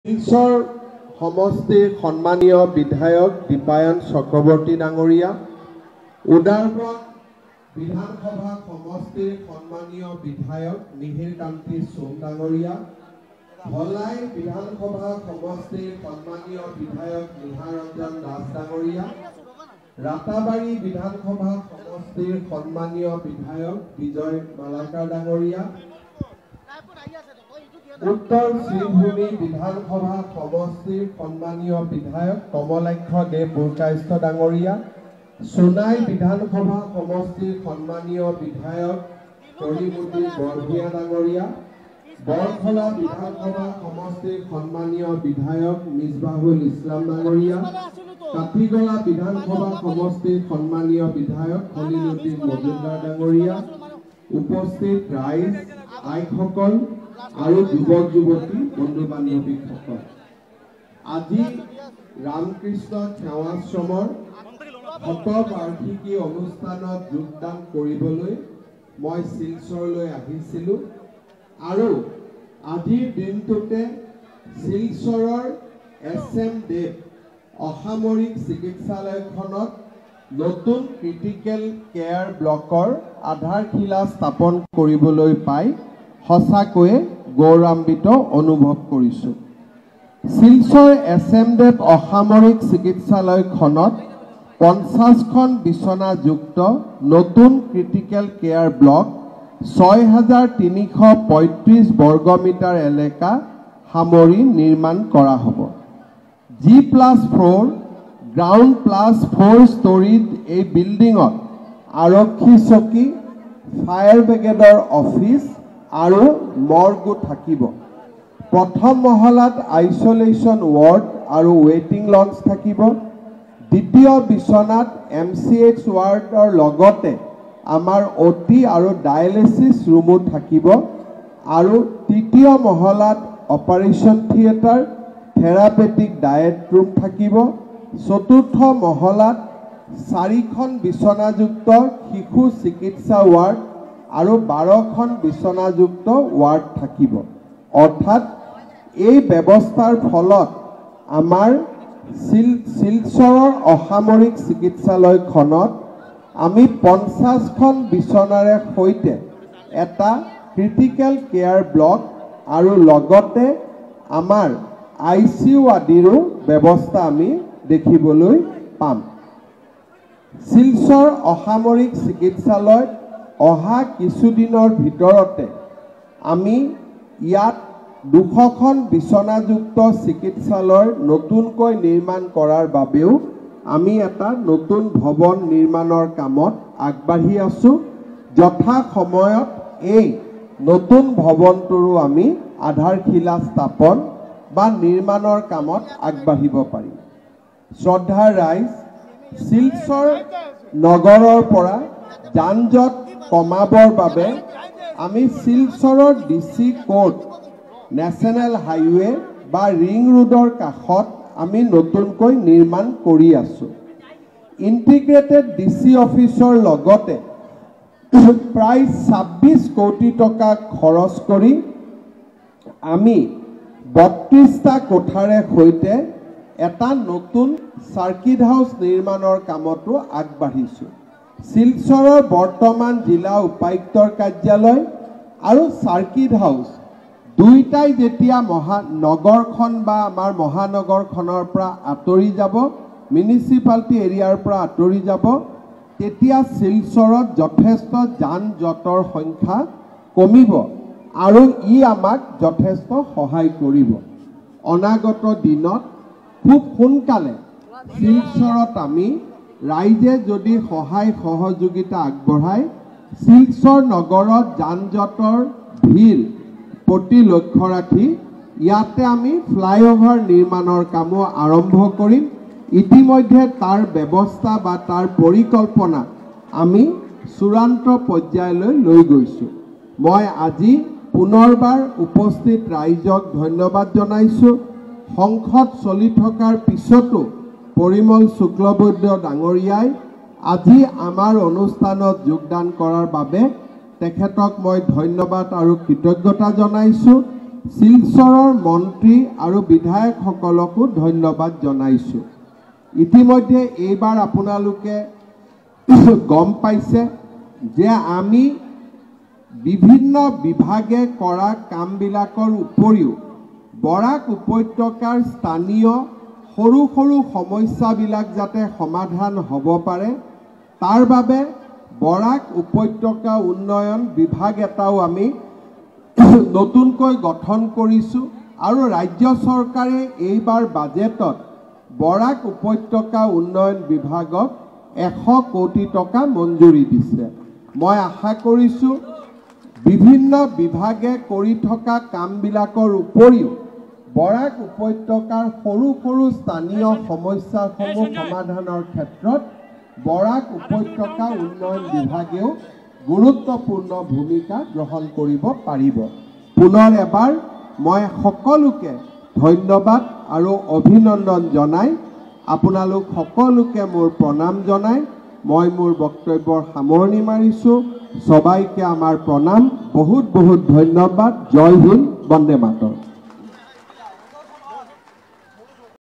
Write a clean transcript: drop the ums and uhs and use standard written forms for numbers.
শিলচৰ সমষ্টিৰ সন্মানীয় বিধায়ক দীপায়ন চক্ৰৱৰ্তী ডাঙৰীয়া, উদাৰবন বিধানসভা সমষ্টিৰ সন্মানীয় বিধায়ক মিহিৰ কান্তি সোম ডাঙৰীয়া, ভলাই বিধানসভা সমষ্টিৰ সন্মানীয় বিধায়ক নিহাৰঞ্জন দাস ডাঙৰীয়া, ৰাতাবাৰী বিধানসভা সমষ্টিৰ সন্মানীয় বিধায়ক বিজয় মালাকাৰ ডাঙৰীয়া, উত্তৰ শ্ৰীভূমি বিধানসভা সমষ্টিৰ সন্মানীয় বিধায়ক কমলাক্ষ দেৱ বুৰকাইস্থ ডাঙৰীয়া, সোনাই বিধানসভা সমষ্টিৰ সন্মানীয় বিধায়ক তৰিমুদ্দিন বৰভূঞা ডাঙৰীয়া, বৰখলা বিধানসভা সমষ্টিৰ সন্মানীয় বিধায়ক মিছবাহুল ইছলাম ডাঙৰীয়া, কাঠিগলা বিধানসভা সমষ্টিৰ সন্মানীয় বিধায়ক খলিলুদ্দিন মজুমদাৰ ডাঙৰীয়া, উপস্থিত ৰাইজ আইসকল আৰু যুৱক যুৱতী বন্ধু বান্ধৱীসকল, আজি ৰামকৃষ্ণ সেৱাশ্ৰমৰ শতবাৰ্ষিকী অনুষ্ঠানত যোগদান কৰিবলৈ মই শিলচৰলৈ আহিছিলোঁ আৰু আজিৰ দিনটোতে শিলচৰৰ SM দেৱ অসামৰিক চিকিৎসালয়খনত নতুন ক্ৰিটিকেল কেয়াৰ ব্লকৰ আধাৰশিলা স্থাপন কৰিবলৈ পাই সঁচাকৈয়ে গৌৰৱান্বিত অনুভৱ কৰিছোঁ। শিলচৰ SM দেৱ অসামৰিক চিকিৎসালয়খনত 50খন বিচনাযুক্ত নতুন ক্ৰিটিকেল কেয়াৰ ব্লক 6335 বৰ্গমিটাৰ এলেকা সামৰি নিৰ্মাণ কৰা হ'ব। G+4 গ্ৰাউণ্ড +4 ষ্টৰীত এই বিল্ডিঙত আৰক্ষী চকী, ফায়াৰ ব্ৰিগেডৰ অফিচ আৰু মৰ্গো থাকিব। প্ৰথম মহলাত আইচলেশ্যন ৱাৰ্ড আৰু ৱেইটিং লঞ্চ থাকিব। দ্বিতীয় বিচনাত MCH ৱাৰ্ডৰ লগতে আমাৰ OT আৰু ডায়েলিচিছ ৰুমো থাকিব আৰু তৃতীয় মহলাত operation theatre, therapeutic diet room থাকিব। চতুৰ্থ মহলাত 4খন বিচনাযুক্ত শিশু চিকিৎসা ৱাৰ্ড আৰু 12খন বিচনাযুক্ত ৱাৰ্ড থাকিব। অৰ্থাৎ এই ব্যৱস্থাৰ ফলত আমাৰ শিলচৰৰ অসামৰিক চিকিৎসালয়খনত আমি 50খন বিচনাৰে সৈতে এটা ক্ৰিটিকেল কেয়াৰ ব্লক আৰু লগতে আমাৰ ICU আদিৰো ব্যৱস্থা আমি দেখিবলৈ পাম। শিলচৰ অসামৰিক চিকিৎসালয়ত অহা কিছুদিনৰ ভিতৰতে আমি ইয়াত 200খন বিচনাযুক্ত চিকিৎসালয় নতুনকৈ নিৰ্মাণ কৰাৰ বাবেও আমি এটা নতুন ভৱন নিৰ্মাণৰ কামত আগবাঢ়ি আছোঁ। যথা সময়ত এই নতুন ভৱনটোৰো আমি আধাৰশিলা স্থাপন বা নিৰ্মাণৰ কামত আগবাঢ়িব পাৰিম। শ্ৰদ্ধাৰ ৰাইজ, শিলচৰ নগৰৰ পৰা যান জঁট কমাবৰ বাবে আমি শিলচৰৰ DC কোৰ্ট, নেশ্যনেল হাইৱে বা ৰিং ৰোডৰ কাষত আমি নতুনকৈ নিৰ্মাণ কৰি আছোঁ। ইণ্টিগ্ৰেটেড DC অফিচৰ লগতে প্ৰায় 26 কোটি টকা খৰচ কৰি আমি 32টা কোঠাৰে সৈতে এটা নতুন চাৰ্কিট হাউচ নিৰ্মাণৰ কামতো আগবাঢ়িছোঁ। শিলচৰৰ বৰ্তমান জিলা উপায়ুক্তৰ কাৰ্যালয় আৰু চাৰ্কিট হাউচ দুইটাই যেতিয়া নগৰখন বা আমাৰ মহানগৰখনৰ পৰা আঁতৰি যাব, মিউনিচিপালিটি এৰিয়াৰ পৰা আঁতৰি যাব, তেতিয়া শিলচৰত যথেষ্ট যান জঁটৰ সংখ্যা কমিব আৰু ই আমাক যথেষ্ট সহায় কৰিব। অনাগত দিনত খুব সোনকালে শিলচৰত আমি ৰাইজে যদি সহায় সহযোগিতা আগবঢ়ায়, শিলচৰ নগৰত যান জঁটৰ ভিৰ প্ৰতি লক্ষ্য ৰাখি ইয়াতে আমি ফ্লাইঅভাৰ নিৰ্মাণৰ কামো আৰম্ভ কৰিম। ইতিমধ্যে তাৰ ব্যৱস্থা বা তাৰ পৰিকল্পনা আমি চূড়ান্ত পৰ্যায়লৈ লৈ গৈছোঁ। মই আজি পুনৰবাৰ উপস্থিত ৰাইজক ধন্যবাদ জনাইছোঁ। সংসদ চলি থকাৰ পিছতো পৰিমল শুক্লবৈদ্য ডাঙৰীয়াই আজি আমাৰ অনুষ্ঠানত যোগদান কৰাৰ বাবে তেখেতক মই ধন্যবাদ আৰু কৃতজ্ঞতা জনাইছোঁ। শিলচৰৰ মন্ত্ৰী আৰু বিধায়কসকলকো ধন্যবাদ জনাইছোঁ। ইতিমধ্যে এইবাৰ আপোনালোকে গম পাইছে যে আমি বিভিন্ন বিভাগে কৰা কামবিলাকৰ উপৰিও বৰাক উপত্যকাৰ স্থানীয় সৰু সৰু সমস্যাবিলাক যাতে সমাধান হ'ব পাৰে তাৰ বাবে বৰাক উপত্যকা উন্নয়ন বিভাগ এটাও আমি নতুনকৈ গঠন কৰিছোঁ আৰু ৰাজ্য চৰকাৰে এইবাৰ বাজেটত বৰাক উপত্যকা উন্নয়ন বিভাগক 100 কোটি টকা মঞ্জুৰি দিছে। মই আশা কৰিছোঁ বিভিন্ন বিভাগে কৰি থকা কামবিলাকৰ উপৰিও বৰাক উপত্যকাৰ সৰু সৰু স্থানীয় সমস্যাসমূহ সমাধানৰ ক্ষেত্ৰত বৰাক উপত্যকা উন্নয়ন বিভাগেও গুৰুত্বপূৰ্ণ ভূমিকা গ্ৰহণ কৰিব পাৰিব। পুনৰ এবাৰ মই সকলোকে ধন্যবাদ আৰু অভিনন্দন জনাই আপোনালোক সকলোকে মোৰ প্ৰণাম জনাই মই মোৰ বক্তব্যৰ সামৰণি মাৰিছোঁ। সবাইকে আমাৰ প্ৰণাম, বহুত বহুত ধন্যবাদ। জয় হিন্দ, বন্দে মাতৰম।